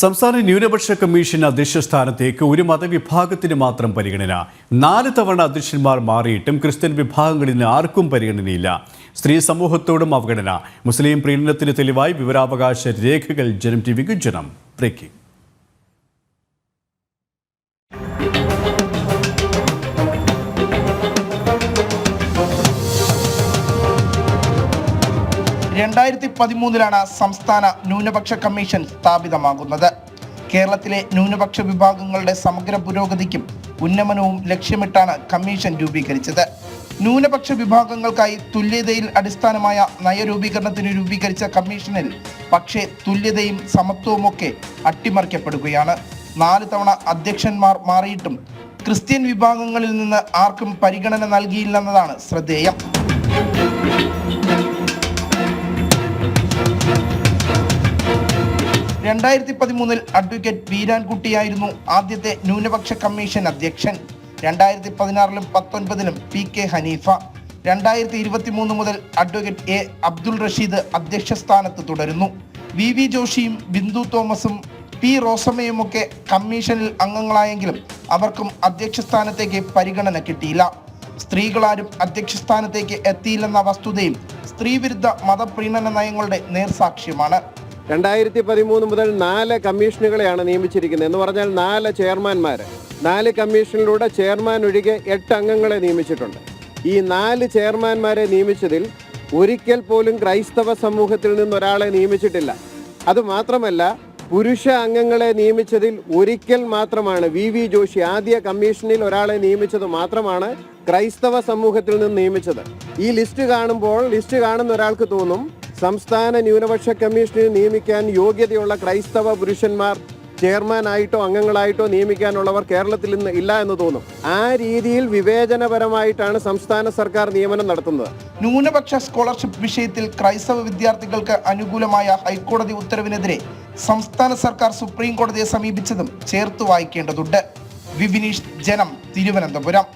സംസ്ഥാന ന്യൂനപക്ഷ കമ്മീഷൻ അധ്യക്ഷ സ്ഥാനത്തേക്ക് ഒരു മതവിഭാഗത്തിന് മാത്രം പരിഗണന. 4 തവണ അധ്യക്ഷന്മാർ മാറിയിട്ടും ക്രിസ്ത്യൻ വിഭാഗങ്ങളിൽ ആർക്കും പരിഗണനയില്ല. സ്ത്രീ സമൂഹത്തോടും അവഗണന. മുസ്ലിം പ്രീണനത്തിന് തെളിവായി വിവരാവകാശ രേഖകൾ. ജനം ടിവിക്ക് ജനം ബ്രേക്കിംഗ്. ലാണ് സംസ്ഥാന ന്യൂനപക്ഷ കമ്മീഷൻ സ്ഥാപിതമാകുന്നത്. കേരളത്തിലെ ന്യൂനപക്ഷ വിഭാഗങ്ങളുടെ സമഗ്ര പുരോഗതിക്കും ഉന്നമനവും ലക്ഷ്യമിട്ടാണ് കമ്മീഷൻ രൂപീകരിച്ചത്. ന്യൂനപക്ഷ വിഭാഗങ്ങൾക്കായി തുല്യതയിൽ അടിസ്ഥാനമായ നയരൂപീകരണത്തിന് രൂപീകരിച്ച കമ്മീഷനിൽ പക്ഷേ തുല്യതയും സമത്വവുമൊക്കെ അട്ടിമറിക്കപ്പെടുകയാണ്. 4 തവണ അധ്യക്ഷന്മാർ മാറിയിട്ടും ക്രിസ്ത്യൻ വിഭാഗങ്ങളിൽ നിന്ന് ആർക്കും പരിഗണന നൽകിയില്ലെന്നതാണ് ശ്രദ്ധേയം. 2013 അഡ്വക്കേറ്റ് വീരാൻകുട്ടിയായിരുന്നു ആദ്യത്തെ ന്യൂനപക്ഷ കമ്മീഷൻ അധ്യക്ഷൻ. 2016 19 PK ഹനീഫ. 2023 മുതൽ അഡ്വക്കേറ്റ് A അബ്ദുൾ റഷീദ് അധ്യക്ഷ സ്ഥാനത്ത് തുടരുന്നു. VV ജോഷിയും ബിന്ദു തോമസും P റോസമ്മയുമൊക്കെ കമ്മീഷനിൽ അംഗങ്ങളായെങ്കിലും അവർക്കും അധ്യക്ഷ സ്ഥാനത്തേക്ക് പരിഗണന കിട്ടിയില്ല. സ്ത്രീകളാരും അധ്യക്ഷ സ്ഥാനത്തേക്ക് എത്തിയില്ലെന്ന വസ്തുതയും സ്ത്രീവിരുദ്ധ മതപ്രീണന നയങ്ങളുടെ നേർസാക്ഷ്യമാണ്. 2013 മുതൽ 4 കമ്മീഷനുകളെയാണ് നിയമിച്ചിരിക്കുന്നത്. എന്ന് പറഞ്ഞാൽ 4 ചെയർമാൻമാർ. 4 കമ്മീഷനിലൂടെ ചെയർമാൻ ഒഴികെ 8 അംഗങ്ങളെ നിയമിച്ചിട്ടുണ്ട്. ഈ 4 ചെയർമാൻമാരെ നിയമിച്ചതിൽ ഒരിക്കൽ പോലും ക്രൈസ്തവ സമൂഹത്തിൽ നിന്നൊരാളെ നിയമിച്ചിട്ടില്ല. അതുമാത്രമല്ല, പുരുഷ അംഗങ്ങളെ നിയമിച്ചതിൽ ഒരിക്കൽ മാത്രമാണ് VV ജോഷി ആദ്യ കമ്മീഷനിൽ ഒരാളെ നിയമിച്ചത് മാത്രമാണ് ക്രൈസ്തവ സമൂഹത്തിൽ നിന്ന് നിയമിച്ചത്. ഈ ലിസ്റ്റ് കാണുമ്പോൾ ലിസ്റ്റ് കാണുന്ന ഒരാൾക്ക് തോന്നും സംസ്ഥാന ന്യൂനപക്ഷ കമ്മീഷനിൽ നിയമിക്കാൻ യോഗ്യതയുള്ള ക്രൈസ്തവ പുരുഷന്മാർ ചെയർമാനായിട്ടോ അംഗങ്ങളായിട്ടോ നിയമിക്കാനുള്ളവർ കേരളത്തിൽ നിന്ന് ഇല്ല എന്ന് തോന്നും. ആ രീതിയിൽ വിവേചനപരമായിട്ടാണ് സംസ്ഥാന സർക്കാർ നിയമനം നടത്തുന്നത്. ന്യൂനപക്ഷ സ്കോളർഷിപ്പ് വിഷയത്തിൽ ക്രൈസ്തവ വിദ്യാർത്ഥികൾക്ക് അനുകൂലമായ ഹൈക്കോടതി ഉത്തരവിനെതിരെ സംസ്ഥാന സർക്കാർ സുപ്രീം കോടതിയെ സമീപിച്ചതും ചേർത്ത് വായിക്കേണ്ടതുണ്ട്. വിവിനീഷ്, ജനം, തിരുവനന്തപുരം.